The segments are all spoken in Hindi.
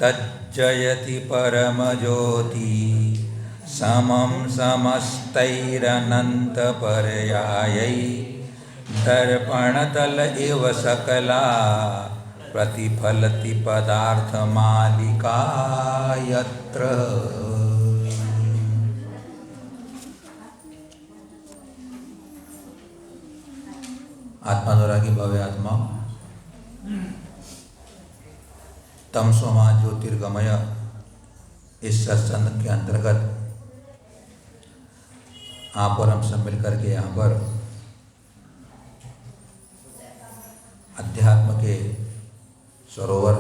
तज्जयति परमज्योति समं समस्तैरनन्तपर्यायै दर्पणतल इव सकला प्रतिफलति पदार्थमालिका यत्र। आत्मानुरागी भव्य आत्मा तमसोमा ज्योतिर्गमय इस सत्संग के अंतर्गत आप और हम सब मिलकर के यहाँ पर अध्यात्म के सरोवर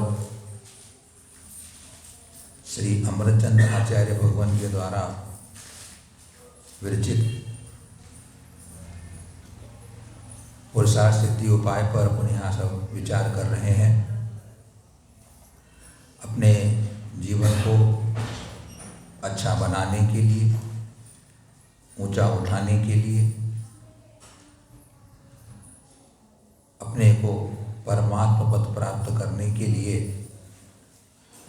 श्री अमृतचंद्र आचार्य भगवान के द्वारा विरचित पुरुषार्थ सिद्धि उपाय पर अपन यहाँ सब विचार कर रहे हैं। अपने जीवन को अच्छा बनाने के लिए, ऊंचा उठाने के लिए, अपने को परमात्मा पद प्राप्त करने के लिए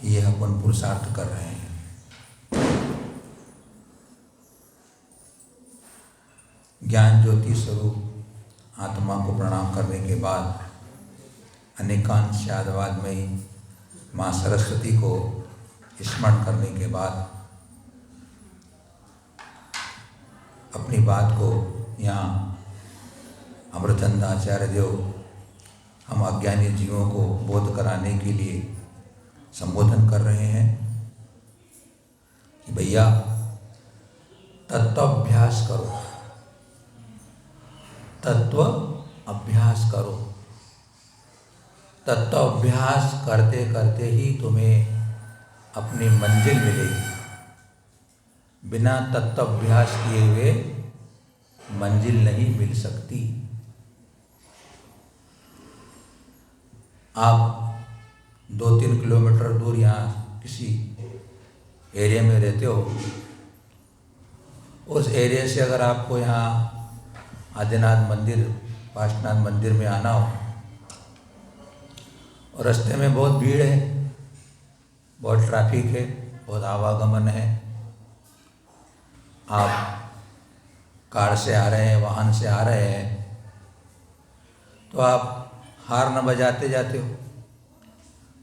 ये अपन पुरुषार्थ कर रहे हैं। ज्ञान ज्योति स्वरूप आत्मा को प्रणाम करने के बाद अनेकांश यादवाद में ही माँ सरस्वती को स्मरण करने के बाद अपनी बात को यहाँ अमृतचंद्र आचार्य देव हम अज्ञानी जीवों को बोध कराने के लिए संबोधन कर रहे हैं कि भैया तत्वाभ्यास करो, तत्व अभ्यास करो। तत्वाभ्यास करते करते ही तुम्हें अपनी मंजिल मिलेगी। बिना तत्वाभ्यास किए हुए मंजिल नहीं मिल सकती। आप 2-3 किलोमीटर दूर यहाँ किसी एरिया में रहते हो, उस एरिया से अगर आपको यहाँ आदिनाथ मंदिर, पार्श्वनाथ मंदिर में आना हो और रास्ते में बहुत भीड़ है, बहुत ट्रैफिक है, बहुत आवागमन है, आप कार से आ रहे हैं, वाहन से आ रहे हैं, तो आप हार न बजाते जाते हो,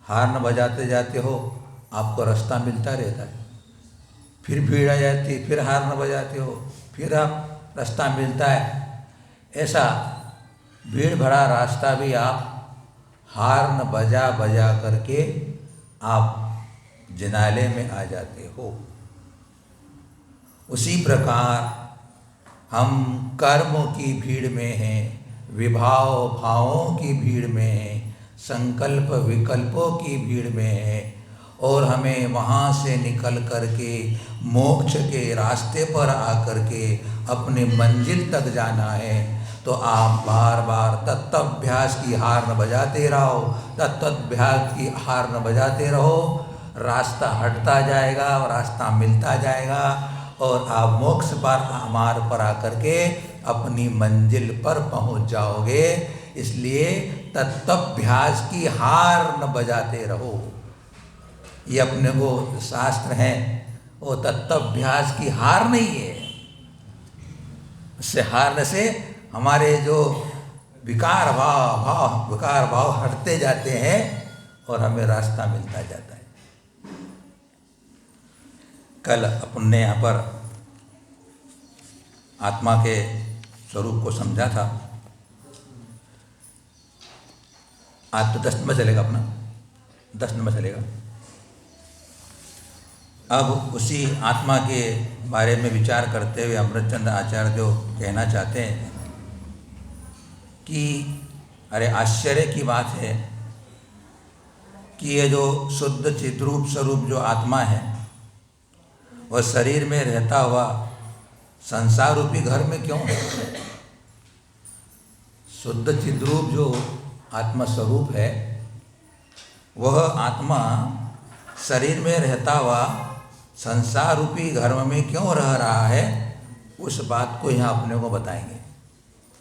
हार न बजाते जाते हो, आपको रास्ता मिलता रहता है। फिर भीड़ आ जाती है, फिर हार न बजाते हो, फिर आप रास्ता मिलता है। ऐसा भीड़ भरा रास्ता भी आप हार न बजा बजा करके आप जिनालय में आ जाते हो। उसी प्रकार हम कर्मों की भीड़ में हैं, विभाव भावों की भीड़ में हैं, संकल्प विकल्पों की भीड़ में हैं, और हमें वहाँ से निकल करके मोक्ष के रास्ते पर आकर के अपने मंजिल तक जाना है। तो आप बार बार तत्वाभ्यास की हार न बजाते रहो, तत्वाभ्यास की हार न बजाते रहो। रास्ता हटता जाएगा और रास्ता मिलता जाएगा और आप मोक्ष मार्ग पर आकर के अपनी मंजिल पर पहुंच जाओगे। इसलिए तत्वाभ्यास की हार न बजाते रहो। ये अपने को शास्त्र हैं, वो तत्वाभ्यास की हार नहीं है। उससे हारने से हमारे जो विकार भाव हटते जाते हैं और हमें रास्ता मिलता जाता है। कल अपन ने यहाँ पर आत्मा के स्वरूप को समझा था। आज तो 10 नंबर चलेगा, अपना 10 नंबर चलेगा। अब उसी आत्मा के बारे में विचार करते हुए अमृतचंद्र आचार्य जो कहना चाहते हैं कि अरे आश्चर्य की बात है कि ये जो शुद्ध चिद्रूप स्वरूप जो आत्मा है वह शरीर में रहता हुआ संसार रूपी घर में क्यों है। शुद्ध चिद्रूप जो आत्मा स्वरूप है वह आत्मा शरीर में रहता हुआ संसार रूपी घर में क्यों रह रहा है, उस बात को यहाँ अपने को बताएंगे।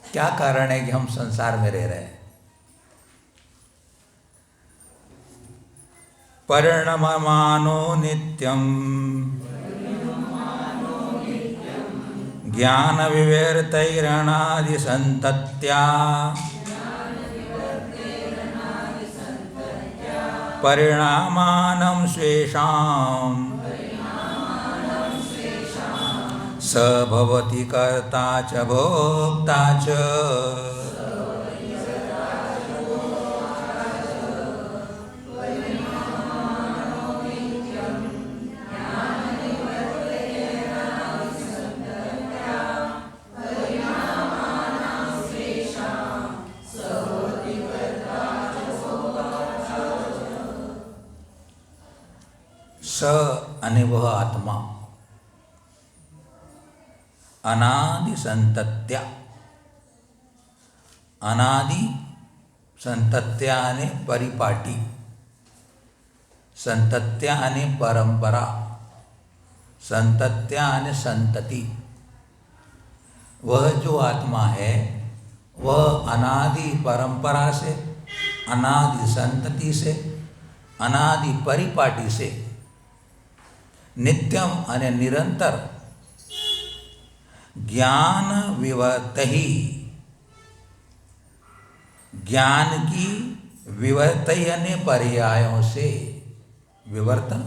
क्या कारण है कि हम संसार में रह रहे हैं। परिणममानो नित्यं ज्ञानविवर्तैरनादिसन्तत्या परिणामानं स्वेषां स भवति कर्ता च भोक्ता च। स अने वह आत्मा अनादि संतत्या, अनादि संतत्या अने परिपाटी, संतत्या अने परंपरा, संतत्या अने संतति। वह जो आत्मा है वह अनादि परंपरा से, अनादि संतति से, अनादि परिपाटी से नित्यम अने निरंतर ज्ञान विवर्तहि, ज्ञान की विवर्तहि अने पर्यायों से। विवर्तन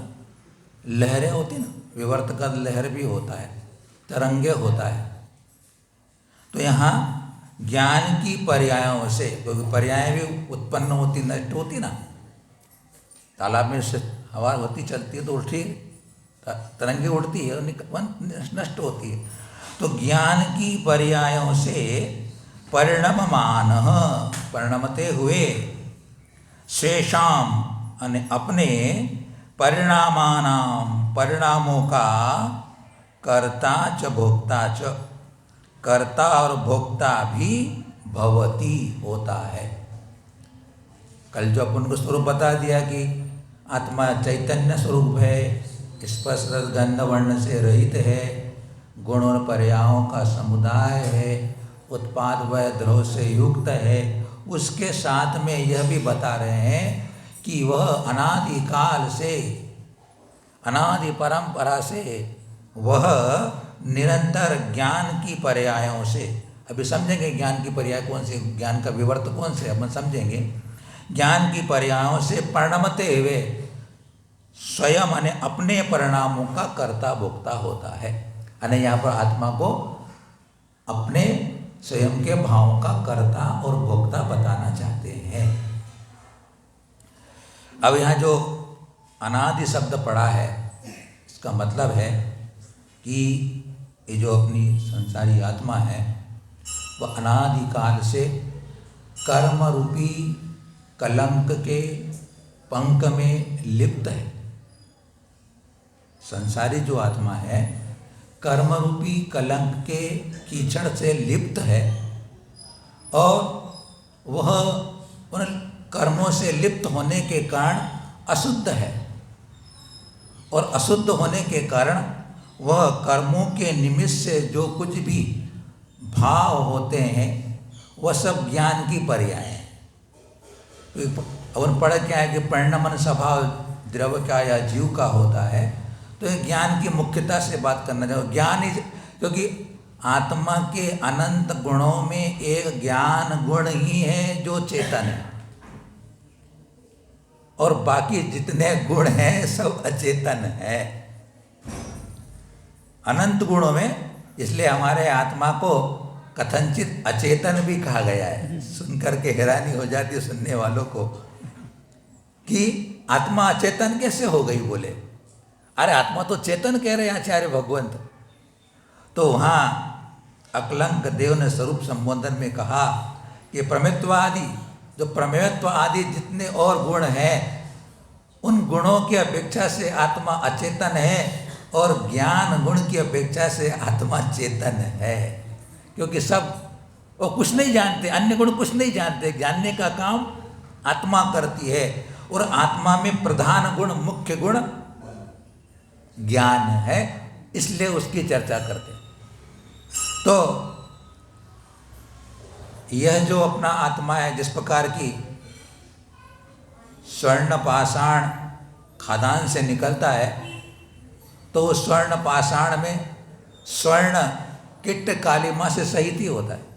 लहरें होती ना, विवर्त का लहर भी होता है, तरंगे होता है। तो यहाँ ज्ञान की पर्यायों से, क्योंकि पर्याय भी उत्पन्न होती नष्ट होती ना, तालाब में से हवा होती चलती है तो उल्टी तरंगे उड़ती है और नष्ट होती है। तो ज्ञान की पर्यायों से परिणममान, परिणमते हुए, शेषाम अने अपने परिणामानाम, परिणामों का कर्ता च भोक्ता च, कर्ता और भोक्ता भी भवती होता है। कल जो अपन को स्वरूप बता दिया कि आत्मा चैतन्य स्वरूप है, स्पर्श रस गंध वर्ण से रहित है, गुण और पर्यायों का समुदाय है, उत्पाद व द्रव्य से युक्त है। उसके साथ में यह भी बता रहे हैं कि वह अनादिकाल से, अनादि परंपरा से वह निरंतर ज्ञान की पर्यायों से, अभी समझेंगे ज्ञान की पर्याय कौन से, ज्ञान का विवर्त कौन से अपन समझेंगे। ज्ञान की पर्यायों से परिणमते हुए स्वयं अने अपने परिणामों का कर्ता भोक्ता होता है। अने यहाँ पर आत्मा को अपने स्वयं के भावों का कर्ता और भोक्ता बताना चाहते हैं। अब यहाँ जो अनादि शब्द पड़ा है, इसका मतलब है कि ये जो अपनी संसारी आत्मा है वह अनादिकाल से कर्म रूपी कलंक के पंख में लिप्त है। संसारी जो आत्मा है कर्म रूपी कलंक के कीचड़ से लिप्त है और वह उन कर्मों से लिप्त होने के कारण अशुद्ध है, और अशुद्ध होने के कारण वह कर्मों के निमित्त से जो कुछ भी भाव होते हैं वह सब ज्ञान की पर्याय है। अपन पढ़ा क्या है कि परिणमन स्वभाव द्रव्य का या जीव का होता है। तो ये ज्ञान की मुख्यता से बात करना चाहिए। ज्ञान ही, क्योंकि आत्मा के अनंत गुणों में एक ज्ञान गुण ही है जो चेतन है, और बाकी जितने गुण हैं सब अचेतन है अनंत गुणों में। इसलिए हमारे आत्मा को कथनचित अचेतन भी कहा गया है। सुनकर के हैरानी हो जाती है सुनने वालों को कि आत्मा अचेतन कैसे हो गई। बोले अरे आत्मा तो चेतन कह रहे हैं आचार्य भगवंत। तो वहाँ अकलंक देव ने स्वरूप संबोधन में कहा कि प्रमेत्वादि, जो प्रमेयत्व आदि जितने और गुण हैं उन गुणों की अपेक्षा से आत्मा अचेतन है, और ज्ञान गुण की अपेक्षा से आत्मा चेतन है। क्योंकि सब वो कुछ नहीं जानते, अन्य गुण कुछ नहीं जानते, जानने का काम आत्मा करती है। और आत्मा में प्रधान गुण, मुख्य गुण ज्ञान है, इसलिए उसकी चर्चा करते। तो यह जो अपना आत्मा है, जिस प्रकार की स्वर्ण पाषाण खदान से निकलता है तो उस स्वर्ण पाषाण में स्वर्ण किट्ट कालिमा से सहित ही होता है।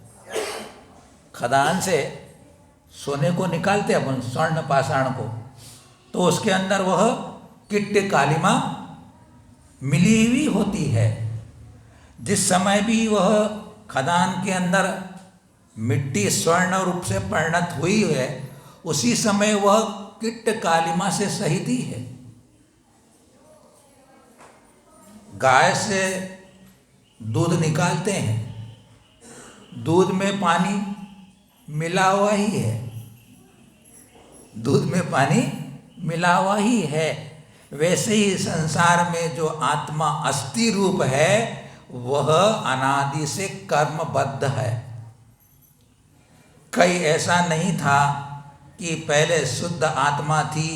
खदान से सोने को निकालते अपन स्वर्ण पाषाण को, तो उसके अंदर वह किट्ट कालिमा मिली हुई होती है। जिस समय भी वह खदान के अंदर मिट्टी स्वर्ण रूप से परिणत हुई है, उसी समय वह किट्ट कालिमा से सहित ही है। गाय से दूध निकालते हैं, दूध में पानी मिला हुआ ही है, दूध में पानी मिला हुआ ही है। वैसे ही संसार में जो आत्मा अस्थि रूप है वह अनादि से कर्मबद्ध है। कहीं ऐसा नहीं था कि पहले शुद्ध आत्मा थी,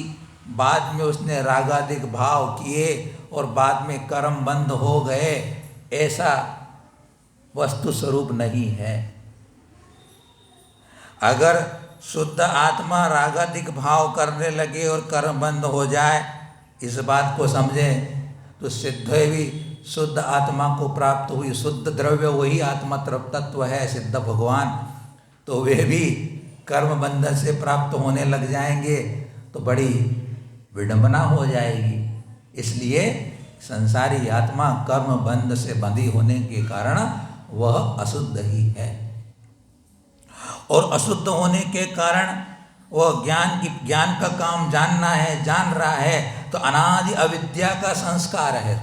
बाद में उसने रागादिक भाव किए और बाद में कर्म बंद हो गए, ऐसा वस्तु स्वरूप नहीं है। अगर शुद्ध आत्मा रागादिक भाव करने लगे और कर्म बंद हो जाए, इस बात को समझें तो सिद्ध भी शुद्ध आत्मा को प्राप्त हुई। शुद्ध द्रव्य वही आत्मा तत्व है, सिद्ध भगवान, तो वे भी कर्म बंधन से प्राप्त होने लग जाएंगे तो बड़ी विडंबना हो जाएगी। इसलिए संसारी आत्मा कर्म बंध से बंधी होने के कारण वह अशुद्ध ही है, और अशुद्ध होने के कारण वह ज्ञान का काम जानना है, जान रहा है, तो अनादि अविद्या का संस्कार है।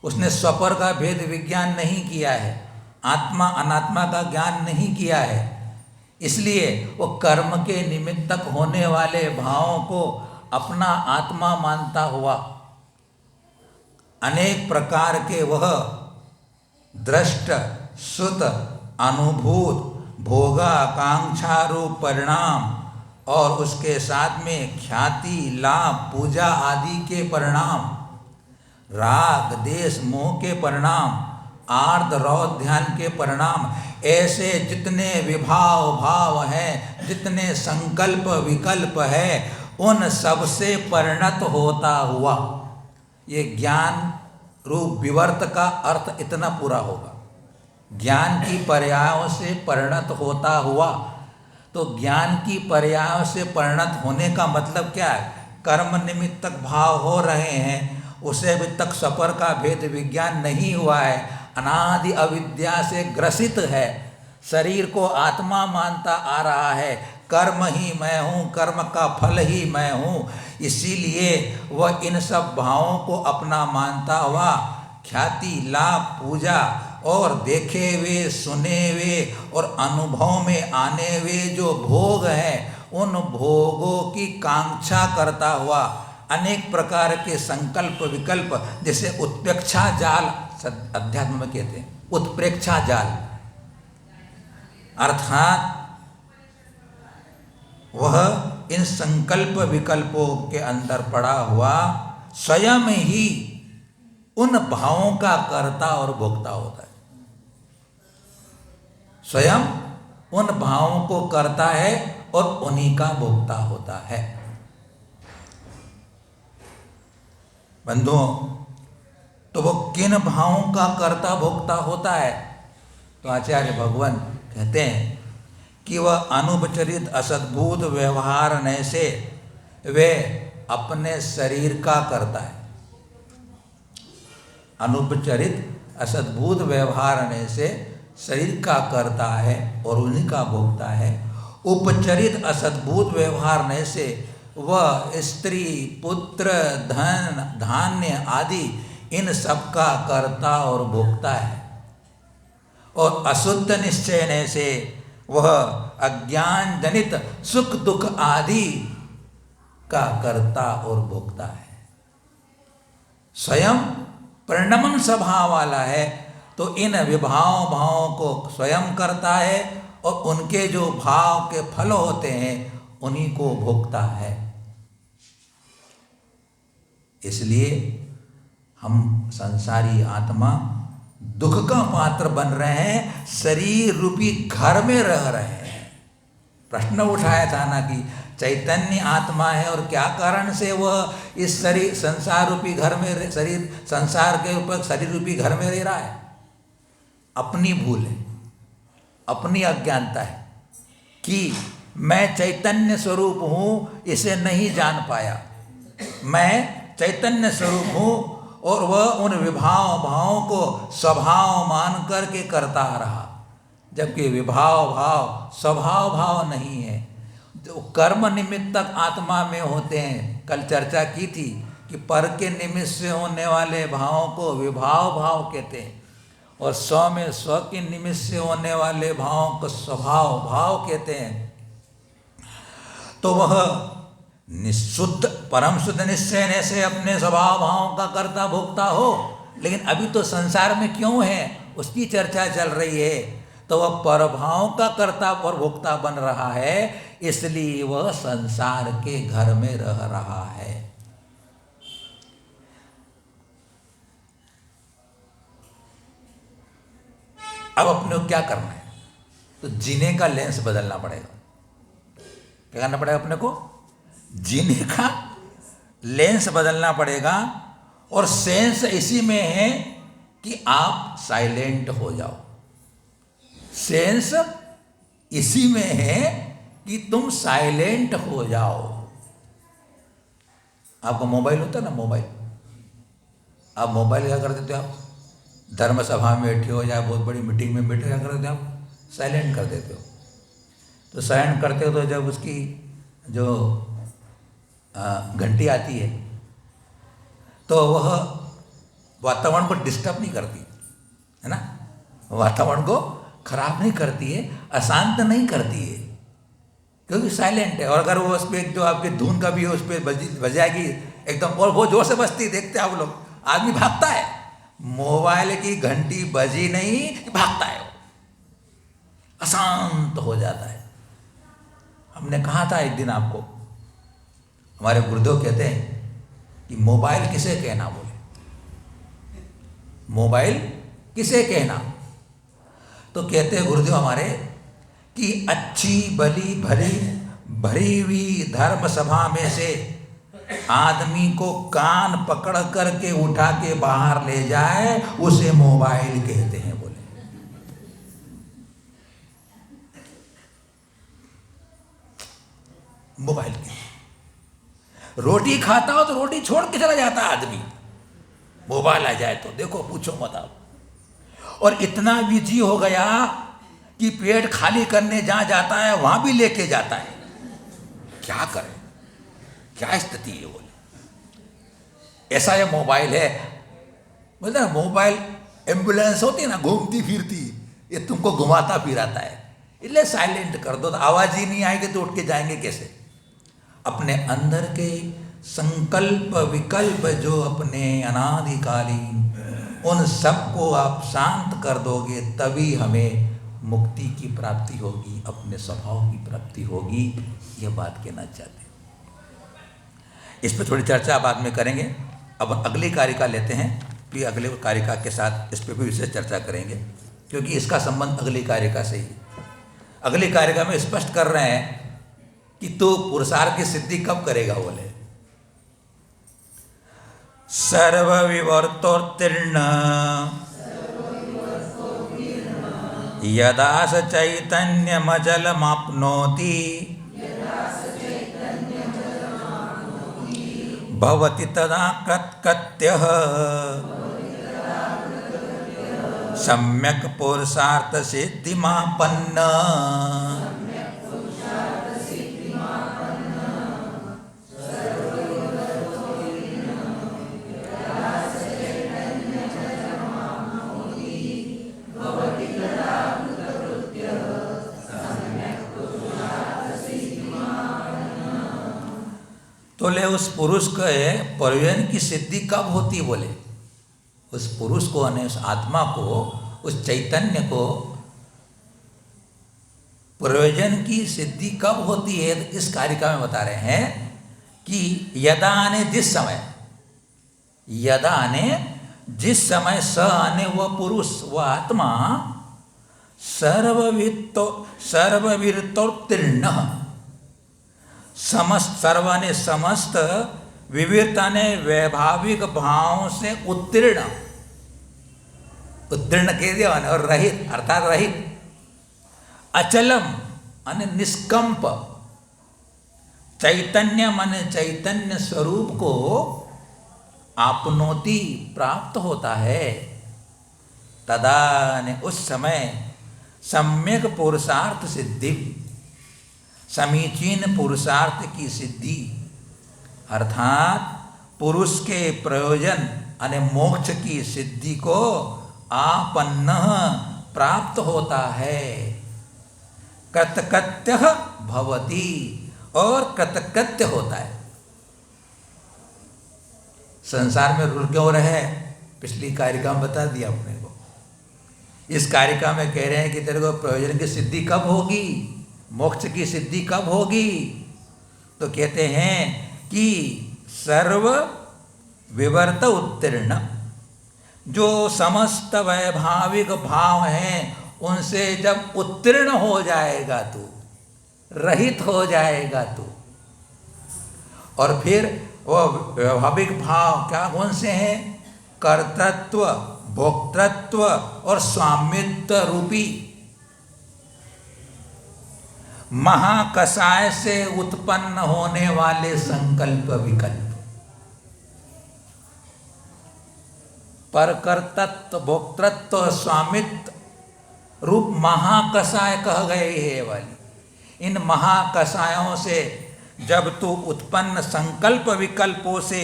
उसने स्वपर का भेद विज्ञान नहीं किया है, आत्मा अनात्मा का ज्ञान नहीं किया है, इसलिए वो कर्म के निमित्तक होने वाले भावों को अपना आत्मा मानता हुआ अनेक प्रकार के वह दृष्ट श्रुत अनुभूत भोगाकांक्षा रूप परिणाम और उसके साथ में ख्याति लाभ पूजा आदि के परिणाम, राग देश मोह के परिणाम, आर्द रौद ध्यान के परिणाम, ऐसे जितने विभाव भाव हैं, जितने संकल्प विकल्प है, उन सब से परिणत होता हुआ, ये ज्ञान रूप विवर्त का अर्थ इतना पूरा होगा। ज्ञान की पर्यायों से परिणत होता हुआ, तो ज्ञान की पर्यायों से परिणत होने का मतलब क्या है? कर्म निमित्तक भाव हो रहे हैं, उसे अभी तक सपर का भेद विज्ञान नहीं हुआ है, अनादि अविद्या से ग्रसित है, शरीर को आत्मा मानता आ रहा है, कर्म ही मैं हूँ, कर्म का फल ही मैं हूँ, इसीलिए वह इन सब भावों को अपना मानता हुआ ख्याति लाभ पूजा और देखे हुए सुने हुए और अनुभव में आने हुए जो भोग हैं, उन भोगों की कांक्षा करता हुआ अनेक प्रकार के संकल्प विकल्प, जैसे उत्प्रेक्षा जाल अध्यात्म में कहते हैं, उत्प्रेक्षा जाल, अर्थात वह इन संकल्प विकल्पों के अंदर पड़ा हुआ स्वयं ही उन भावों का कर्ता और भोक्ता होता है, स्वयं उन भावों को करता है और उन्हीं का भोक्ता होता है। बंधुओं, तो वो किन भावों का कर्ता भोक्ता होता है? तो आचार्य भगवान कहते हैं कि वह अनुपचरित असद्भुत व्यवहार न से वे अपने शरीर का करता है। अनुपचरित असद्भुत व्यवहार न से शरीर का करता है और उन्हीं का भोगता है। उपचरित असद्भुत व्यवहार न से वह स्त्री पुत्र धन धान्य आदि इन सब का कर्ता और भोक्ता है। और अशुद्ध निश्चय न से वह अज्ञान जनित सुख दुख आदि का कर्ता और भोक्ता है। स्वयं परिणमन स्वभाव वाला है तो इन विभाव भावों को स्वयं करता है और उनके जो भाव के फल होते हैं उन्हीं को भोगता है। इसलिए हम संसारी आत्मा दुख का पात्र बन रहे हैं, शरीर रूपी घर में रह रहे हैं। प्रश्न उठाया था ना कि चैतन्य आत्मा है और क्या कारण से वह इस शरीर संसार रूपी घर में शरीर संसार के ऊपर शरीर रूपी घर में रह रहा है? अपनी भूल है, अपनी अज्ञानता है कि मैं चैतन्य स्वरूप हूँ, इसे नहीं जान पाया। मैं चैतन्य स्वरूप हूँ और वह उन विभाव भावों को स्वभाव मान करके करता रहा, जबकि विभाव भाव स्वभाव भाव नहीं है, जो कर्म निमित्तक आत्मा में होते हैं। कल चर्चा की थी कि पर के निमित्त से होने वाले भावों को विभाव भाव कहते हैं और स्व में स्व के निमित्त से होने वाले भावों को स्वभाव भाव कहते हैं। तो वह निशुद्ध परम शुद्ध निश्चय से अपने स्वभाव भावों का कर्ता भोक्ता हो, लेकिन अभी तो संसार में क्यों है उसकी चर्चा चल रही है। तो वह परभाव का कर्ता और भोक्ता बन रहा है, इसलिए वह संसार के घर में रह रहा है। अब अपने को क्या करना है? तो जीने का लेंस बदलना पड़ेगा। क्या करना पड़ेगा अपने को? जीने का लेंस बदलना पड़ेगा। और सेंस इसी में है कि आप साइलेंट हो जाओ। सेंस इसी में है कि तुम साइलेंट हो जाओ। आपका मोबाइल होता है ना, मोबाइल, आप मोबाइल क्या कर देते हो? आप धर्म सभा में बैठे हो या बहुत बड़ी मीटिंग में बैठे, क्या कर देते हो आप? साइलेंट कर देते हो। तो साइलेंट करते हो तो जब उसकी जो घंटी आती है तो वह वातावरण को डिस्टर्ब नहीं करती है ना, वातावरण को खराब नहीं करती है, अशांत नहीं करती है, क्योंकि साइलेंट है। और अगर वो उस पर जो आपकी धुन का भी है उस पर बजाएगी एकदम, और वो जोर से बजती, देखते आप लोग, आदमी भागता है। मोबाइल की घंटी बजी नहीं, भागता है, वो अशांत हो जाता है। हमने कहा था एक दिन आपको, हमारे गुरुदेव कहते हैं कि मोबाइल किसे कहना, बोले मोबाइल किसे कहना? तो कहते हैं गुरुदेव हमारे कि अच्छी भली भरी हुई धर्म सभा में से आदमी को कान पकड़ करके उठा के बाहर ले जाए, उसे मोबाइल कहते हैं। बोले मोबाइल के रोटी खाता हो तो रोटी छोड़ के चला जाता है आदमी, मोबाइल आ जाए तो देखो पूछो मत आप। और इतना बिजी हो गया कि पेट खाली करने जहां जाता है वहां भी लेके जाता है। क्या करे, क्या स्थिति है? बोले ऐसा ये मोबाइल है। बोलते ना मोबाइल एम्बुलेंस होती है ना, घूमती फिरती, ये तुमको घुमाता फिराता है। इसलिए साइलेंट कर दो, तो आवाज ही नहीं आएगी तो उठ के जाएंगे कैसे? अपने अंदर के संकल्प विकल्प जो अपने अनादिकालीन, उन सबको आप शांत कर दोगे, तभी हमें मुक्ति की प्राप्ति होगी, अपने स्वभाव की प्राप्ति होगी। यह बात कहना चाहते हैं। इस पर थोड़ी चर्चा बाद में करेंगे। अब अगली कारिका लेते हैं, फिर अगले कारिका के साथ इस पर भी विशेष चर्चा करेंगे, क्योंकि इसका संबंध अगली कारिका से ही। अगली कारिका में स्पष्ट कर रहे हैं कि तू पुरुषार्थ की सिद्धि कब करेगा? बोले सर्वविवर्तोत्तीर्ण यदा स चैतन्यमचलमाप्नोति भवति तदा कृत्यः सम्यक् पुरुषार्थ सिद्धिमापन्न। बोले उस पुरुष के प्रयोजन की सिद्धि कब होती? बोले उस पुरुष को, उस आत्मा को, उस चैतन्य को प्रयोजन की सिद्धि कब होती है? तो इस कारिका में बता रहे हैं कि यदा आने जिस समय, यदा आने जिस समय, स आने वह पुरुष, वह आत्मा सर्वविरतोत्तीर्ण, समस्त सर्व ने समस्त, विविधता ने वैभाविक भाव से उत्तीर्ण, उत्तीर्ण कह दिया, और रहित अर्थात रहित, अचलम माने निष्कंप, चैतन्य माने चैतन्य स्वरूप को आपनोति प्राप्त होता है। तदा ने उस समय सम्यक पुरुषार्थ सिद्धि, समीचीन पुरुषार्थ की सिद्धि अर्थात पुरुष के प्रयोजन अने मोक्ष की सिद्धि को आपन्न प्राप्त होता है। कृतकृत्य भवति, और कृतकृत्य होता है। संसार में रुल क्यों रहे, पिछली कारिका में बता दिया अपने को। इस कारिका में कह रहे हैं कि तेरे को प्रयोजन की सिद्धि कब होगी, मोक्ष की सिद्धि कब होगी, तो कहते हैं कि सर्व विवर्त उत्तीर्ण, जो समस्त वैभाविक भाव हैं उनसे जब उत्तीर्ण हो जाएगा तू, रहित हो जाएगा तू, और फिर वो वैभाविक भाव क्या कौन से हैं, कर्तृत्व, भोक्तृत्व और स्वामित्व रूपी महाकषाय से उत्पन्न होने वाले संकल्प विकल्प, पर कर्तृत्व, भोक्तृत्व, स्वामित्व रूप महाकषाय कह गए है वाली। इन महाकषायों से जब तू उत्पन्न संकल्प विकल्पों से,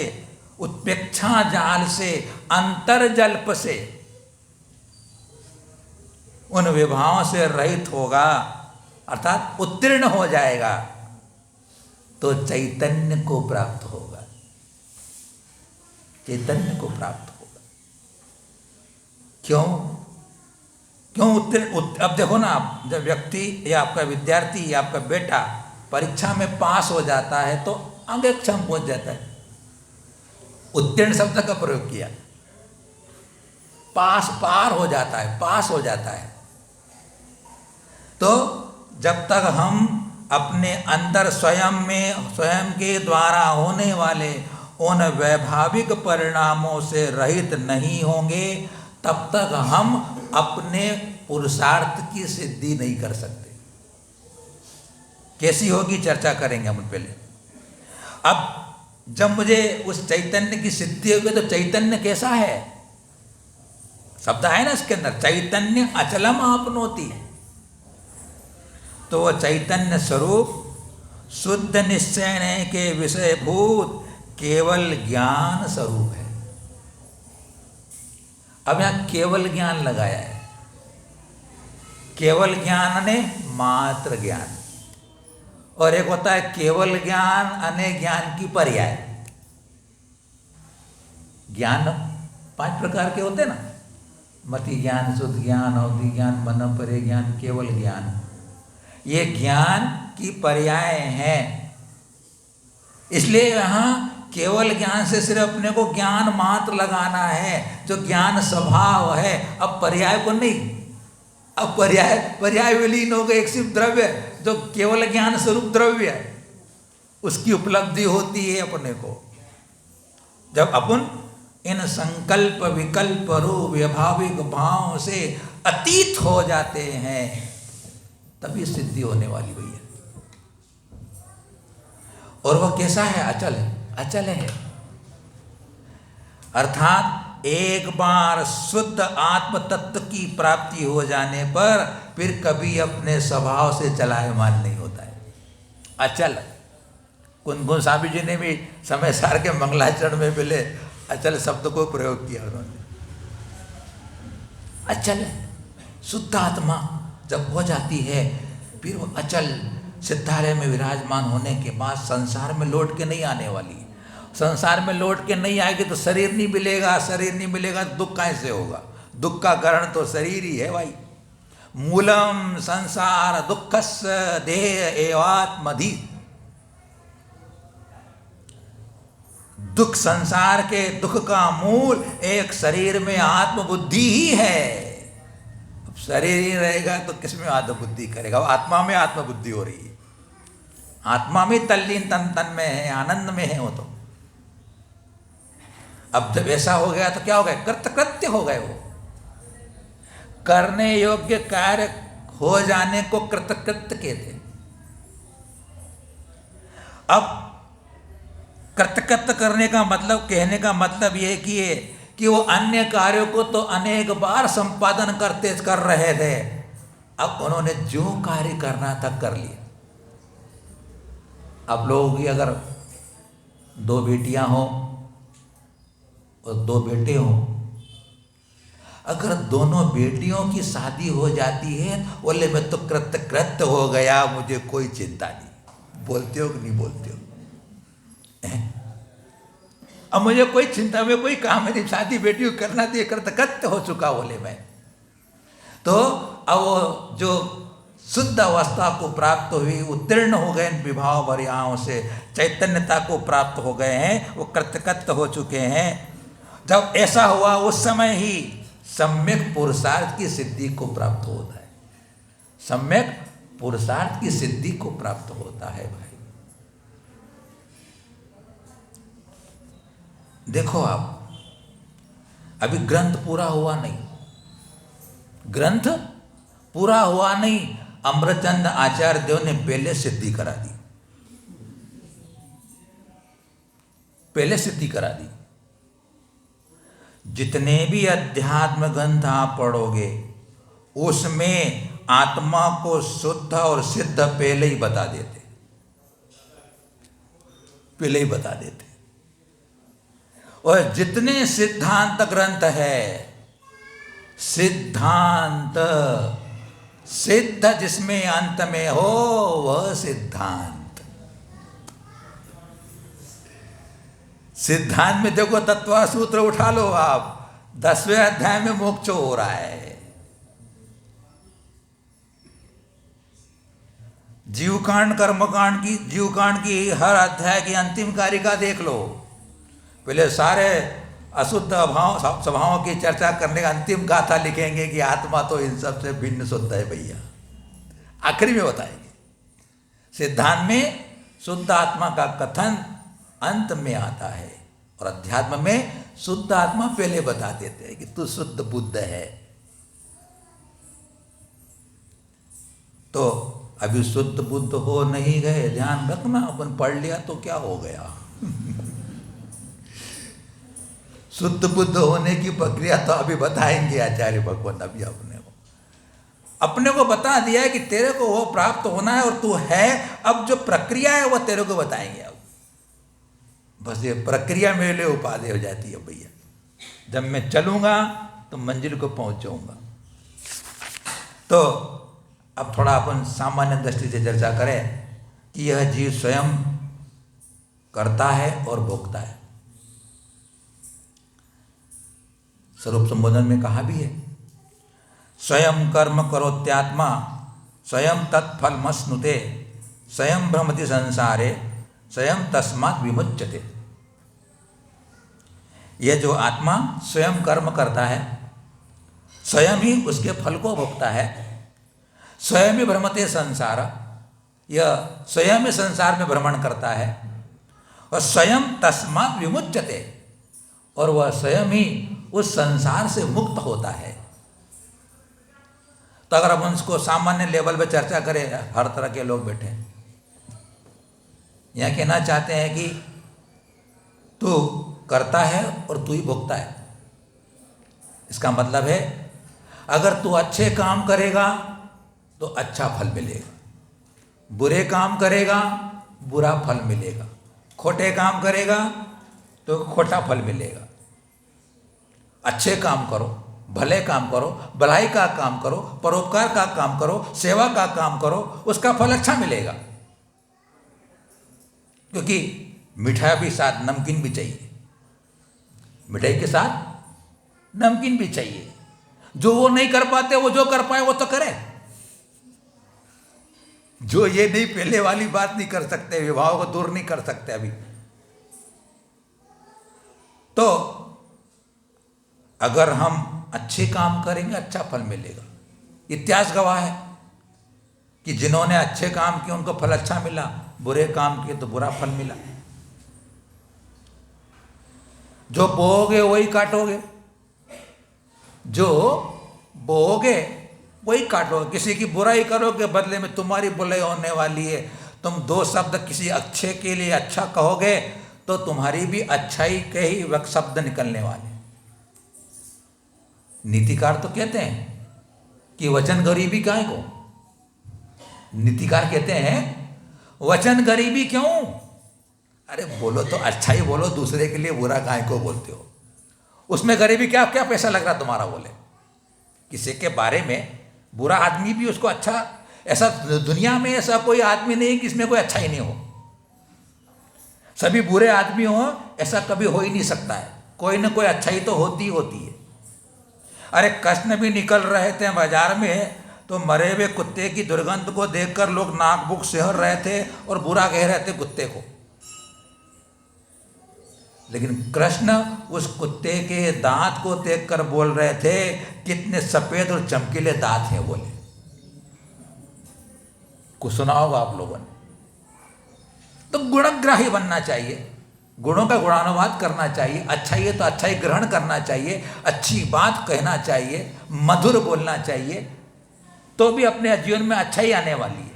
उत्प्रेक्षा जाल से, अंतर्जल्प से, उन विभावों से रहित होगा अर्थात उत्तीर्ण हो जाएगा, तो चैतन्य को प्राप्त होगा, चैतन्य को प्राप्त होगा। क्यों क्यों उत्तीर्ण? अब देखो ना, आप जब व्यक्ति या आपका विद्यार्थी या आपका बेटा परीक्षा में पास हो जाता है तो आगे कक्षा में पहुंच जाता है। उत्तीर्ण शब्द का प्रयोग किया, पास, पार हो जाता है, पास हो जाता है। तो जब तक हम अपने अंदर स्वयं के द्वारा होने वाले उन वैभाविक परिणामों से रहित नहीं होंगे, तब तक हम अपने पुरुषार्थ की सिद्धि नहीं कर सकते। कैसी होगी चर्चा करेंगे हम पहले। अब जब मुझे उस चैतन्य की सिद्धि होगी तो चैतन्य कैसा है, शब्द है ना इसके अंदर, चैतन्य अचलम आपनोति, तो वह चैतन्य स्वरूप शुद्ध निश्चय के विषयभूत केवल ज्ञान स्वरूप है। अब यहां केवल ज्ञान लगाया है, केवल ज्ञान ने मात्र ज्ञान, और एक होता है केवल ज्ञान अने ज्ञान की पर्याय। ज्ञान 5 प्रकार के होते ना, मति ज्ञान, शुद्ध ज्ञान, अवधि ज्ञान, मन परे ज्ञान, केवल ज्ञान। ये ज्ञान की पर्याय हैं। इसलिए यहाँ केवल ज्ञान से सिर्फ अपने को ज्ञान मात्र लगाना है, जो ज्ञान स्वभाव है। अब पर्याय को नहीं, अब पर्याय विलीन हो गए, एक सिर्फ द्रव्य जो केवल ज्ञान स्वरूप द्रव्य है, उसकी उपलब्धि होती है अपने को। जब अपन इन संकल्प विकल्प रूप व्यभाविक भाव से अतीत हो जाते हैं, तभी सिद्धि होने वाली भैया। और वह कैसा है? अचल है, अचल है। अर्थात एक बार शुद्ध आत्म तत्व की प्राप्ति हो जाने पर फिर कभी अपने स्वभाव से चलायमान नहीं होता है, अचल। कुंदगुन स्वामी जी ने भी समय सार के मंगलाचरण में पहले अचल शब्द को प्रयोग किया उन्होंने। अचल है, शुद्ध आत्मा जब हो जाती है फिर वो अचल सिद्धालय में विराजमान होने के बाद संसार में लौट के नहीं आने वाली। संसार में लौट के नहीं आएगी तो शरीर नहीं मिलेगा, शरीर नहीं मिलेगा तो दुख कैसे होगा? दुख का कारण तो शरीर ही है भाई। मूलम संसार दुखस्य देह एवात्मधि। दुख, संसार के दुख का मूल एक शरीर में आत्मबुद्धि ही है। अब शरीर ही रहेगा तो किसमें आत्मबुद्धि करेगा? आत्मा में आत्मबुद्धि हो रही है। आत्मा में तल्लीन, तन में है, आनंद में है वो तो। अब जब ऐसा हो गया तो क्या हो गया? कृतकृत्य हो गए वो। करने योग्य कार्य हो जाने को कृतकृत्य कहते हैं। अब कृतकृत्य करने का मतलब, कहने का मतलब यह कि वो अन्य कार्यों को तो अनेक बार संपादन कर रहे थे, अब उन्होंने जो कार्य करना था कर लिया। अब लोगों की अगर 2 बेटियां हो और 2 बेटे हो, अगर दोनों बेटियों की शादी हो जाती है, बोले मैं तो कृतकृत्य हो गया, मुझे कोई चिंता नहीं। बोलते हो कि नहीं बोलते हो? अब मुझे कोई चिंता में कोई काम नहीं, शादी बेटी को करना थी, कृतकृत्य हो चुका बोले मैं। तो अब वो जो शुद्ध अवस्था को प्राप्त हुई, उत्तीर्ण हो गए इन विभाव भर्याओं से, चैतन्यता को प्राप्त हो गए हैं, वो कृतकृत्य हो चुके हैं। जब ऐसा हुआ उस समय ही सम्यक पुरुषार्थ की सिद्धि को प्राप्त होता है। सम्यक पुरुषार्थ की सिद्धि को प्राप्त होता है भाई। देखो आप, अभी ग्रंथ पूरा हुआ नहीं, ग्रंथ पूरा हुआ नहीं, अमृतचंद आचार्य देव ने पहले सिद्धि करा दी, पहले सिद्धि करा दी। जितने भी अध्यात्म ग्रंथ आप पढ़ोगे उसमें आत्मा को शुद्ध और सिद्ध पहले ही बता देते, पहले ही बता देते। और जितने सिद्धांत ग्रंथ है, सिद्धांत सिद्ध जिसमें अंत में हो वह सिद्धांत। सिद्धांत में देखो, तत्व सूत्र उठा लो आप, 10वें अध्याय में मोक्ष हो रहा है। जीवकांड कर्मकांड की, जीवकांड की हर अध्याय की अंतिम कारिका देख लो। पहले सारे अशुद्ध स्वभावों की चर्चा करने का अंतिम गाथा लिखेंगे कि आत्मा तो इन सब से भिन्न शुद्ध है भैया, आखिरी में बताएंगे। सिद्धांत में शुद्ध आत्मा का कथन अंत में आता है, और अध्यात्म में शुद्ध आत्मा पहले बता देते हैं कि तू शुद्ध बुद्ध है। तो अभी शुद्ध बुद्ध हो नहीं गए, ध्यान रखना। अपन पढ़ लिया तो क्या हो गया? शुद्ध बुद्ध होने की प्रक्रिया तो अभी बताएंगे आचार्य भगवान। अभी अपने को बता दिया है कि तेरे को वो प्राप्त होना है और तू है। अब जो प्रक्रिया है वो तेरे को बताएंगे। अब बस ये प्रक्रिया मेरे लिए उपाधि हो जाती है भैया। जब मैं चलूंगा तो मंजिल को पहुंच जाऊंगा। तो अब थोड़ा अपन सामान्य दृष्टि से चर्चा करें कि यह जीव स्वयं करता है और भोगता है। स्वरूप संबोधन में कहा भी है, स्वयं कर्म करोत्यात्मा स्वयं तत्फलमश्नुते स्वयं भ्रमति संसारे स्वयं तस्मात् विमुच्यते। यह जो आत्मा स्वयं कर्म करता है, स्वयं ही उसके फल को भोगता है, स्वयं ही भ्रमते संसार, यह स्वयं ही संसार में भ्रमण करता है, और स्वयं तस्मात् विमुच्यते, और वह स्वयं ही उस संसार से मुक्त होता है। तो अगर हम उसको सामान्य लेवल पे चर्चा करें, हर तरह के लोग बैठे हैं, यह कहना चाहते हैं कि तू करता है और तू ही भोगता है। इसका मतलब है अगर तू अच्छे काम करेगा तो अच्छा फल मिलेगा, बुरे काम करेगा बुरा फल मिलेगा, खोटे काम करेगा तो खोटा फल मिलेगा। अच्छे काम करो, भले काम करो, भलाई का काम करो, परोपकार का काम करो, सेवा का काम करो, उसका फल अच्छा मिलेगा। क्योंकि मिठाई भी साथ नमकीन भी चाहिए, मिठाई के साथ नमकीन भी चाहिए। जो वो नहीं कर पाते वो जो कर पाए वो तो करे। जो ये नहीं पहले वाली बात नहीं कर सकते, विवाह को दूर नहीं कर सकते अभी, तो अगर हम अच्छे काम करेंगे अच्छा फल मिलेगा। इतिहास गवाह है कि जिन्होंने अच्छे काम किए उनको फल अच्छा मिला, बुरे काम किए तो बुरा फल मिला। जो बोओगे वही काटोगे, जो बोओगे वही काटोगे। किसी की बुराई करोगे, बदले में तुम्हारी बुराई होने वाली है। तुम दो शब्द किसी अच्छे के लिए अच्छा कहोगे तो तुम्हारी भी अच्छाई के ही शब्द निकलने वाले। नीतिकार तो कहते हैं कि वचन गरीबी काहे को, नीतिकार कहते हैं वचन गरीबी क्यों। अरे बोलो तो अच्छा ही बोलो, दूसरे के लिए बुरा काहे को बोलते हो। उसमें गरीबी क्या, क्या पैसा लग रहा तुम्हारा। बोले किसी के बारे में बुरा आदमी भी उसको अच्छा, ऐसा दुनिया में ऐसा कोई आदमी नहीं कि इसमें कोई अच्छा ही नहीं हो। सभी बुरे आदमी हो ऐसा कभी हो ही नहीं सकता है। कोई ना कोई अच्छाई तो होती होती है। अरे कृष्ण भी निकल रहे थे बाजार में तो मरे हुए कुत्ते की दुर्गंध को देखकर लोग नाक बुक सिहर रहे थे और बुरा कह रहे थे कुत्ते को। लेकिन कृष्ण उस कुत्ते के दांत को देखकर बोल रहे थे कितने सफेद और चमकीले दांत हैं। बोले कुछ सुना होगा आप लोगों ने। तो गुणग्राही बनना चाहिए, गुणों का गुणानुवाद करना चाहिए। अच्छाई है तो अच्छाई ग्रहण करना चाहिए, अच्छी बात कहना चाहिए, मधुर बोलना चाहिए, तो भी अपने जीवन में अच्छाई आने वाली है।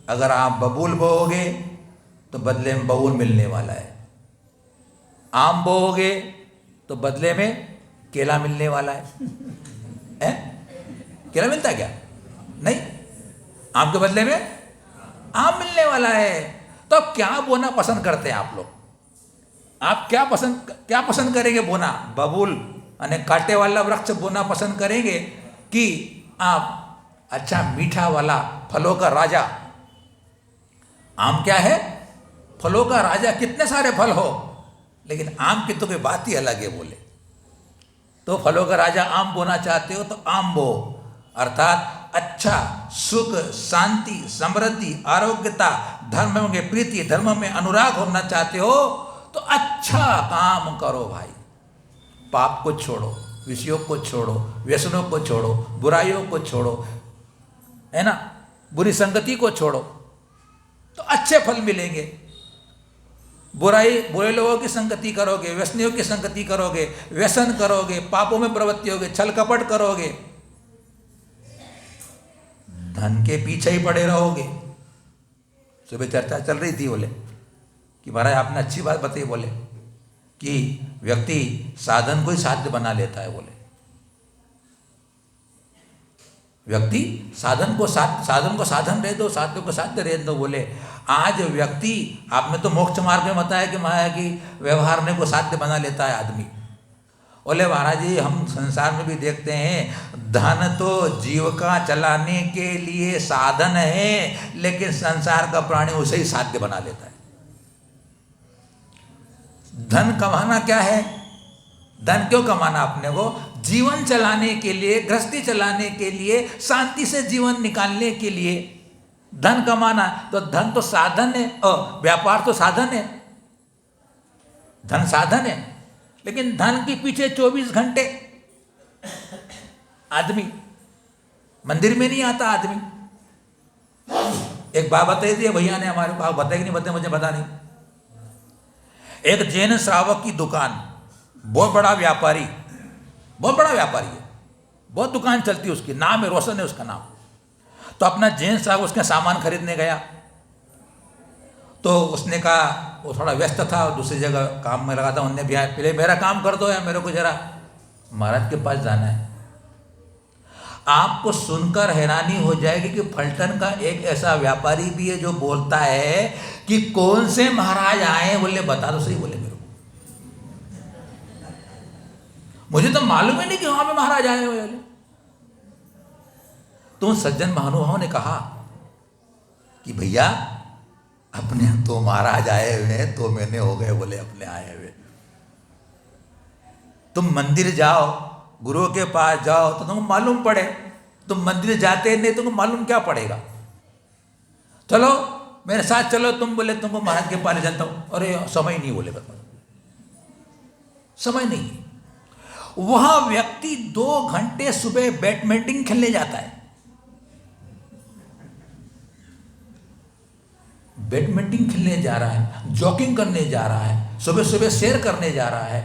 अगर आप बबूल बोओगे तो बदले में बबूल मिलने वाला है। आम बोओगे तो बदले में केला मिलने वाला है। केला मिलता है क्या? नहीं, आम के बदले में आम मिलने वाला है। तो अब क्या बोना पसंद करते हैं आप लोग? आप क्या पसंद करेंगे बोना? बबूल यानी कांटे वाला वृक्ष बोना पसंद करेंगे कि आप अच्छा मीठा वाला फलों का राजा? आम क्या है? फलों का राजा। कितने सारे फल हो, लेकिन आम की तो कोई बात ही अलग है। बोले तो फलों का राजा आम बोना चाहते हो तो आम बो, अर्थात अच्छा सुख शांति समृद्धि आरोग्यता धर्म में प्रीति धर्म में अनुराग होना चाहते हो तो अच्छा काम करो भाई। पाप को छोड़ो, विषयों को छोड़ो, व्यसनों को छोड़ो, बुराइयों को छोड़ो, है ना, बुरी संगति को छोड़ो तो अच्छे फल मिलेंगे। बुरे लोगों की संगति करोगे, व्यसनियों की संगति करोगे, व्यसन करोगे, पापों में प्रवृत्ति होगे, छल कपट करोगे, धन के पीछे ही पड़े रहोगे। सुबह चर्चा चल रही थी बोले कि महाराज आपने अच्छी बात बताई, बोले कि व्यक्ति साधन को ही साध्य बना लेता है। बोले व्यक्ति साधन को साधन रह दो, साध्य को साध्य रह दो। बोले आज व्यक्ति, आपने तो मोक्ष मार्ग में बताया कि महाराज की व्यवहार को साध्य बना लेता है आदमी। बोले महाराज जी हम संसार में भी देखते हैं धन तो जीविका चलाने के लिए साधन है, लेकिन संसार का प्राणी उसे ही साध्य बना लेता है। धन कमाना क्या है? धन क्यों कमाना अपने को? जीवन चलाने के लिए, गृहस्थी चलाने के लिए, शांति से जीवन निकालने के लिए धन कमाना। तो धन तो साधन है और व्यापार तो साधन है। धन साधन है, लेकिन धन के पीछे 24 घंटे आदमी, मंदिर में नहीं आता आदमी। एक बात बताई थी भैया ने हमारे को, बताई कि नहीं बताई मुझे पता नहीं। एक जैन श्रावक की दुकान, बहुत बड़ा व्यापारी है, बहुत दुकान चलती है उसकी, नाम है, रोशन है उसका नाम। तो अपना जैन श्रावक उसके सामान खरीदने गया तो उसने कहा, वो थोड़ा व्यस्त था और दूसरी जगह काम में लगा था। उन्होंने भी पहले मेरा काम कर दो या मेरे को जरा महाराज के पास जाना है। आपको सुनकर हैरानी हो जाएगी कि फलटन का एक ऐसा व्यापारी भी है जो बोलता है कि कौन से महाराज आए। बोले बता दो सही। बोले मेरे को, मुझे तो मालूम ही नहीं कि वहां पे महाराज आए हुए। तो सज्जन महानुभाव ने कहा कि भैया अपने तो महाराज आए हुए हैं, तो मैंने हो गए बोले अपने आए हुए। तुम मंदिर जाओ, गुरु के पास जाओ तो तुमको मालूम पड़े। तुम मंदिर जाते नहीं, तुमको मालूम क्या पड़ेगा? चलो मेरे साथ चलो, तुम बोले तुमको महाराज के पास चलता हूं। अरे समय नहीं, बोले बता समय नहीं। वहां व्यक्ति 2 घंटे सुबह बैडमिंटन खेलने जाता है। बैडमिंटन खेलने जा रहा है, जॉगिंग करने जा रहा है, सुबह सुबह सैर करने जा रहा है,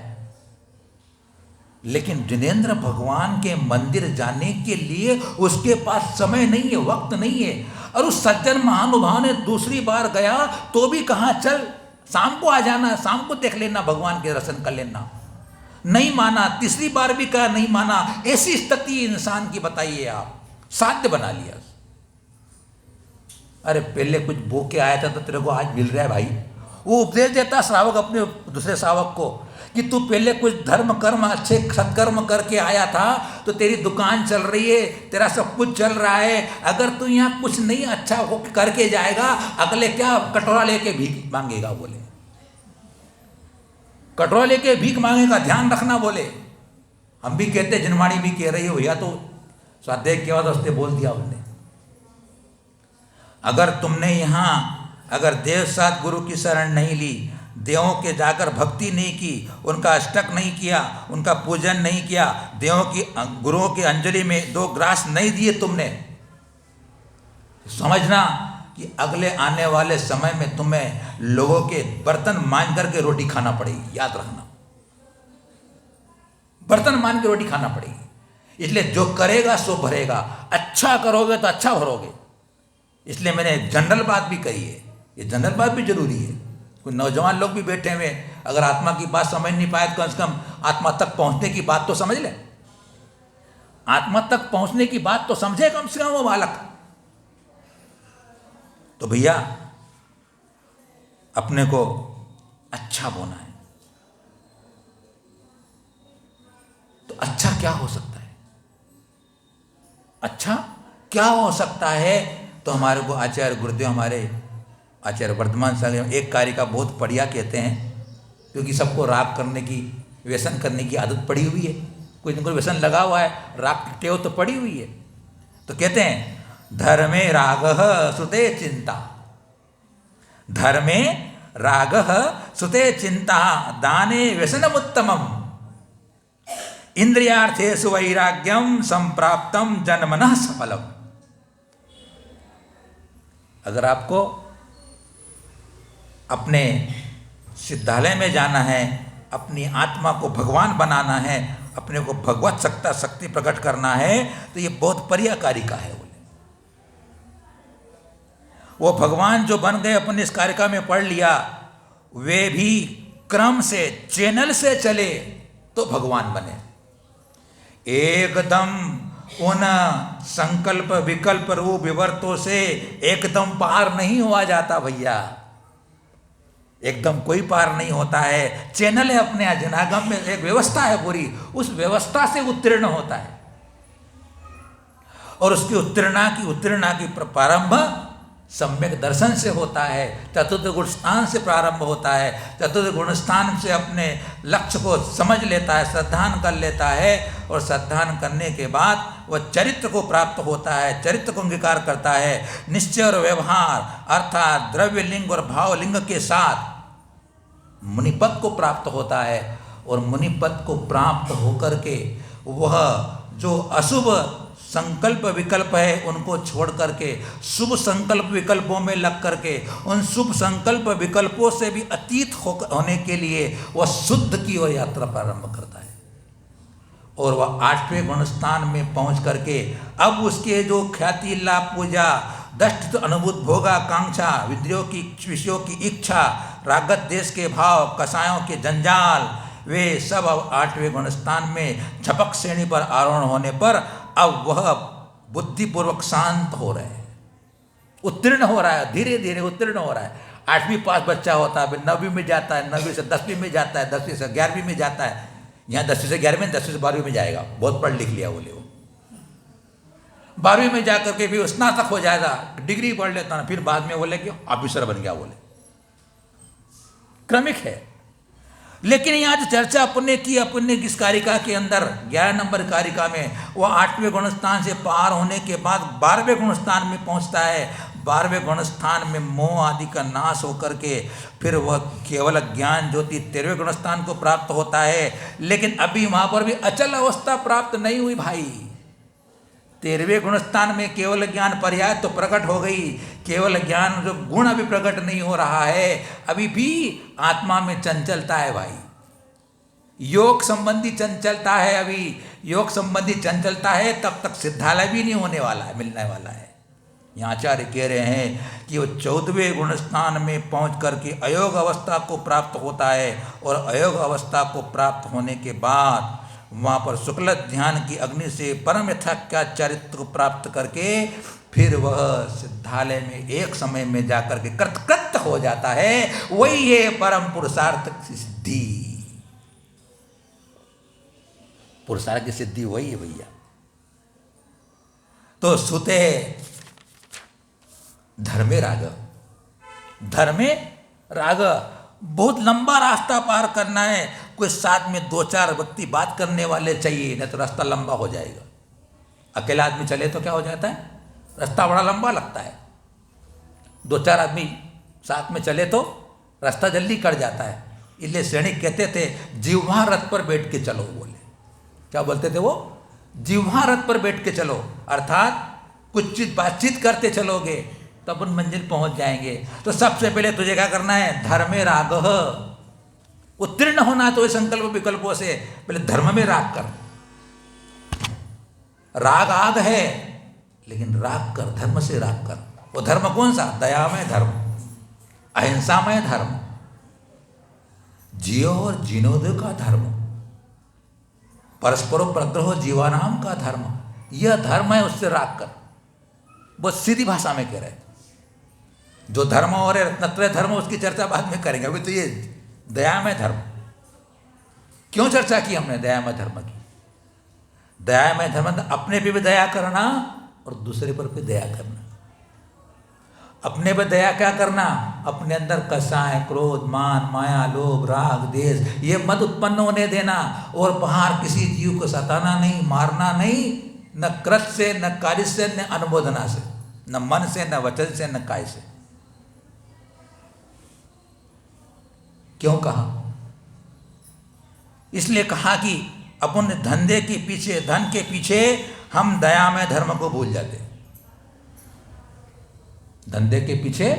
लेकिन जिनेंद्र भगवान के मंदिर जाने के लिए उसके पास समय नहीं है, वक्त नहीं है। और उस सज्जन महानुभाव ने दूसरी बार गया तो भी कहा चल शाम को आ जाना, शाम को देख लेना, भगवान के दर्शन कर लेना। नहीं माना, तीसरी बार भी कहा, नहीं माना। ऐसी स्थिति इंसान की बताइए आप, साध्य बना लिया। अरे पहले कुछ बो के आया था तो तेरे को आज मिल रहा है भाई। वो उपदेश देता श्रावक अपने दूसरे श्रावक को कि तू पहले कुछ धर्म कर्म अच्छे सत्कर्म करके आया था तो तेरी दुकान चल रही है, तेरा सब कुछ चल रहा है। अगर तू यहाँ कुछ नहीं अच्छा हो करके जाएगा, अगले क्या कटोरा लेके भीख मांगेगा, बोले कटोरा लेके भीख मांगेगा, ध्यान रखना। बोले हम भी कहते, जनवाणी भी कह रही हो, या तो स्वाध्याय के बाद उसने बोल दिया उसने, अगर तुमने यहाँ अगर देव साथ गुरु की शरण नहीं ली, देवों के जाकर भक्ति नहीं की, उनका अष्टक नहीं किया, उनका पूजन नहीं किया, देवों की गुरुओं की अंजलि में 2 ग्रास नहीं दिए तुमने, समझना कि अगले आने वाले समय में तुम्हें लोगों के बर्तन मान करके रोटी खाना पड़ेगी। याद रखना, बर्तन मान के रोटी खाना पड़ेगी। इसलिए जो करेगा सो भरेगा। अच्छा करोगे तो अच्छा भरोगे। इसलिए मैंने जनरल बात भी कही है, ये जनरल बात भी जरूरी है। कोई नौजवान लोग भी बैठे हुए, अगर आत्मा की बात समझ नहीं पाए तो कम से कम आत्मा तक पहुंचने की बात तो समझ ले। आत्मा तक पहुंचने की बात तो समझे कम से कम वो बालक। तो भैया अपने को अच्छा बोना है। तो अच्छा क्या हो सकता है? अच्छा क्या हो सकता है? तो हमारे को आचार्य गुरुदेव, हमारे आचार्य वर्धमान साहब एक कार्य का बहुत बढ़िया कहते हैं, क्योंकि सबको राग करने की, व्यसन करने की आदत पड़ी हुई है। कोई न कोई व्यसन लगा हुआ है, राग की टेव तो पड़ी हुई है। तो कहते हैं धर्मे रागः सुते चिंता, धर्मे रागः सुते चिंता, दाने व्यसनमुत्तमम्, इंद्रियार्थेषु वैराग्यम संप्राप्तम जन्मनः सफलम। अगर आपको अपने सिद्धालय में जाना है, अपनी आत्मा को भगवान बनाना है, अपने को भगवत सत्ता शक्ति प्रकट करना है, तो ये बहुत बढ़िया कारिका है। वो भगवान जो बन गए अपने इस कारिका में पढ़ लिया, वे भी क्रम से चैनल से चले तो भगवान बने। एकदम उन संकल्प विकल्प रूप विवर्तों से एकदम पार नहीं हुआ जाता भैया, एकदम कोई पार नहीं होता है। चैनल है अपने अजनागम में, एक व्यवस्था है पूरी, उस व्यवस्था से उत्तीर्ण होता है। और उसकी उत्तीर्णा की प्रारंभ सम्यक दर्शन से होता है, चतुर्थ गुण स्थान से प्रारंभ होता है। चतुर्थ गुण स्थान से अपने लक्ष्य को समझ लेता है, श्रद्धान कर लेता है, और श्रद्धान करने के बाद वह चरित्र को प्राप्त होता है, चरित्र को अंगीकार करता है। निश्चय और व्यवहार अर्थात द्रव्य लिंग और भाव लिंग के साथ मुनिपद को प्राप्त होता है। और मुनिपद को प्राप्त होकर के वह जो अशुभ संकल्प विकल्प है उनको छोड़ करके शुभ संकल्प विकल्पों में लग करके उन शुभ संकल्प विकल्पों से भी अतीत होने के लिए वह शुद्ध की ओर यात्रा प्रारंभ करता है। और वह 8वें गुण स्थान में पहुंच करके अब उसके जो ख्याति लाभ पूजा दष्ट अनुभूत भोगाकांक्षा विषयों की इच्छा रागत देश के भाव कसायों के जंजाल वे सब अब 8वें गुण स्थान में झपक श्रेणी पर आरोहण होने पर अब वह बुद्धिपूर्वक शांत हो रहे हैं, उत्तीर्ण हो रहा है, धीरे धीरे उत्तीर्ण हो रहा है। 8वीं पास बच्चा होता है, 9वीं में जाता है, 9वीं से 10वीं में जाता है, 10वीं से 11वीं में जाता है। यहाँ 10वीं से 11वीं, 10वीं से 12वीं में जाएगा, बहुत पढ़ लिख लिया बोले वो। 12वीं में जाकर के भी स्नातक हो जाएगा, डिग्री पढ़ लेता ना, फिर बाद में बोले कि ऑफिसर बन गया बोले। क्रमिक है। लेकिन यहाँ जो चर्चा अपने इस कारिका के अंदर 11 नंबर कारिका में वह 8वें गुण स्थान से पार होने के बाद 12वें गुण स्थान में पहुँचता है। 12वें गुण स्थान में मोह आदि का नाश होकर के फिर वह केवल ज्ञान ज्योति 13वें गुण स्थान को प्राप्त होता है। लेकिन अभी वहाँ पर भी अचल अवस्था प्राप्त नहीं हुई भाई। 13वें गुण स्थान में केवल ज्ञान पर्याय तो प्रकट हो गई, केवल ज्ञान जो गुण अभी प्रकट नहीं हो रहा है, अभी भी आत्मा में चंचलता है भाई, योग संबंधी चंचलता है, अभी योग संबंधी चंचलता है, तब तक सिद्धालय भी नहीं होने वाला है, मिलने वाला है। यहाँ आचार्य कह रहे हैं कि वो 14वें गुण स्थान में पहुँच करके अयोग अवस्था को प्राप्त होता है, और अयोग अवस्था को प्राप्त होने के बाद वहाँ पर शुक्ल ध्यान की अग्नि से परम यथाख्याचारित्व को प्राप्त करके फिर वह सिद्धालय में एक समय में जाकर के कृतकृत्य हो जाता है। वही है परम पुरुषार्थ की सिद्धि, पुरुषार्थ की सिद्धि वही है भैया। तो सुते धर्मे राग, धर्मे राग, बहुत लंबा रास्ता पार करना है, कोई साथ में 2-4 व्यक्ति बात करने वाले चाहिए, नहीं तो रास्ता लंबा हो जाएगा। अकेला आदमी चले तो क्या हो जाता है, रास्ता बड़ा लंबा लगता है, 2-4 आदमी साथ में चले तो रास्ता जल्दी कट जाता है। इसलिए सैनिक कहते थे जिह्वा रथ पर बैठ के चलो, बोले क्या बोलते थे वो, जिह्वा रथ पर बैठ के चलो, अर्थात कुछ चीज बातचीत करते चलोगे तो अपन मंजिल पहुंच जाएंगे। तो सबसे पहले तुझे क्या करना है, धर्मे राग, उत्तीर्ण होना तो संकल्प विकल्पों से पहले धर्म में राग कर। राग आग है, लेकिन राग कर, धर्म से राग कर। वो धर्म कौन सा, दयामय धर्म, अहिंसामय धर्म, जियो और जीनोद का धर्म, परस्परो प्रग्रह जीवानाम का धर्म, यह धर्म है, उससे राग कर। बहुत सीधी भाषा में कह रहे हैं। जो धर्म और रत्नत्रय धर्म उसकी चर्चा बाद में करेंगे, अभी तो ये दयामय धर्म क्यों चर्चा की हमने, दयामय धर्म की। दयामय धर्म अपने पे भी दया करना और दूसरे पर भी दया करना। अपने पर दया क्या करना, अपने अंदर कषाय, क्रोध, मान, माया, लोभ, राग, देश ये मत उत्पन्न होने देना, और बाहर किसी जीव को सताना नहीं, मारना नहीं, न कृत से, न कार्य से, न अनुमोदना से, न मन से, न वचन से, न काय से। क्यों कहा, इसलिए कहा कि अपन धंधे के पीछे, धन के पीछे हम दयामय धर्म को भूल जाते। धंधे के पीछे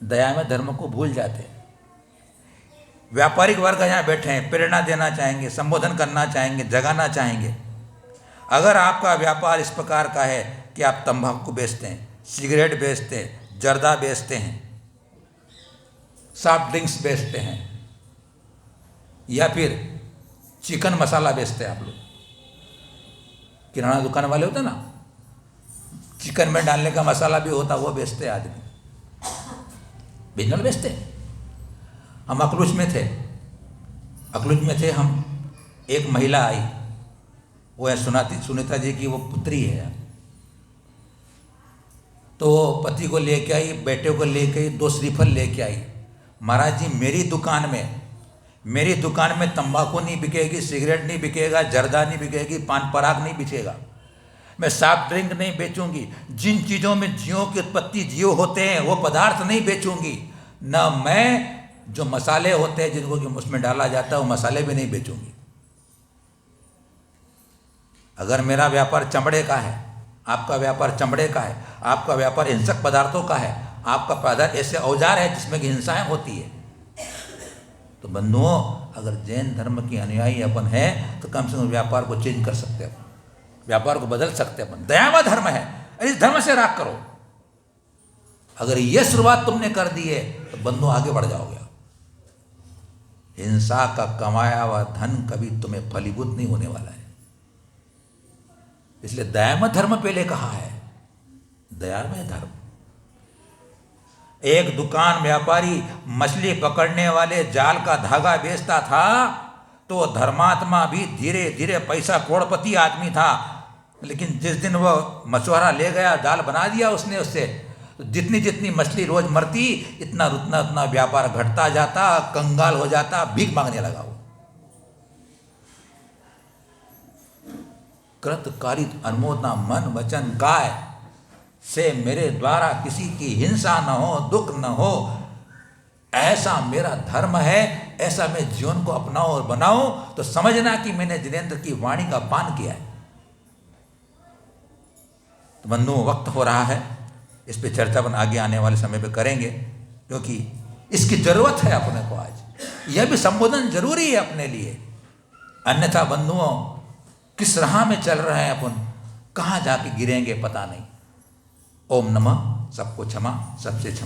दयामय धर्म को भूल जाते। व्यापारिक वर्ग यहाँ बैठे हैं, प्रेरणा देना चाहेंगे, संबोधन करना चाहेंगे, जगाना चाहेंगे। अगर आपका व्यापार इस प्रकार का है कि आप तंबाकू बेचते हैं, सिगरेट बेचते हैं, जर्दा बेचते हैं, सॉफ्ट ड्रिंक्स बेचते हैं, या फिर चिकन मसाला बेचते हैं, आप लोग किराना दुकान वाले होते हैं ना, चिकन में डालने का मसाला भी होता, वो बेचते हैं आदमी, बिजनल बेचते हैं। हम अकलूज में थे, हम, एक महिला आई, वो है सुनीता जी की वो पुत्री है, तो पति को लेके आई, बेटे को लेके आई, 2 श्रीफल लेके आई। महाराज जी मेरी दुकान में तंबाकू नहीं बिकेगी, सिगरेट नहीं बिकेगा, जर्दा नहीं बिकेगी, पान पराग नहीं बिकेगा, मैं सॉफ्ट ड्रिंक नहीं बेचूंगी, जिन चीज़ों में जीवों की उत्पत्ति जीव होते हैं वो पदार्थ नहीं बेचूंगी, न मैं जो मसाले होते हैं जिनको कि उसमें डाला जाता है वो मसाले भी नहीं बेचूंगी। अगर मेरा व्यापार चमड़े का है, आपका व्यापार चमड़े का है, आपका व्यापार हिंसक पदार्थों का है, आपका पदार्थ ऐसे औजार है जिसमें कि हिंसाएं होती है, तो बंधुओं अगर जैन धर्म की अनुयायी अपन है तो कम से कम व्यापार को चेंज कर सकते हैं, व्यापार को बदल सकते हैं अपन। दयामय धर्म है, इस धर्म से राग करो। अगर ये शुरुआत तुमने कर दी है तो बंधुओं आगे बढ़ जाओगे। हिंसा का कमाया हुआ धन कभी तुम्हें फलीभूत नहीं होने वाला है। इसलिए दयामय धर्म पहले कहा है, दयामय धर्म। एक दुकान व्यापारी मछली पकड़ने वाले जाल का धागा बेचता था, तो धर्मात्मा भी धीरे धीरे पैसा करोड़पति आदमी था, लेकिन जिस दिन वह मछुआरा ले गया, जाल बना दिया उसने उससे, तो जितनी जितनी मछली रोज मरती, इतना उतना उतना व्यापार घटता जाता, कंगाल हो जाता, भीख मांगने लगा वो। कृत कारित अनुमोदना मन वचन काय से मेरे द्वारा किसी की हिंसा न हो, दुख न हो, ऐसा मेरा धर्म है, ऐसा मैं जीवन को अपनाऊं और बनाऊं, तो समझना कि मैंने जिनेंद्र की वाणी का पान किया है। तो बंधुओं, वक्त हो रहा है, इस पे चर्चा अपन आगे आने वाले समय पे करेंगे, क्योंकि इसकी ज़रूरत है अपने को। आज यह भी संबोधन जरूरी है अपने लिए, अन्यथा बंधुओं किस राह में चल रहे हैं अपन, कहाँ जाके गिरेंगे पता नहीं। ओम नमः, सबको क्षमा, सबसे क्षमा।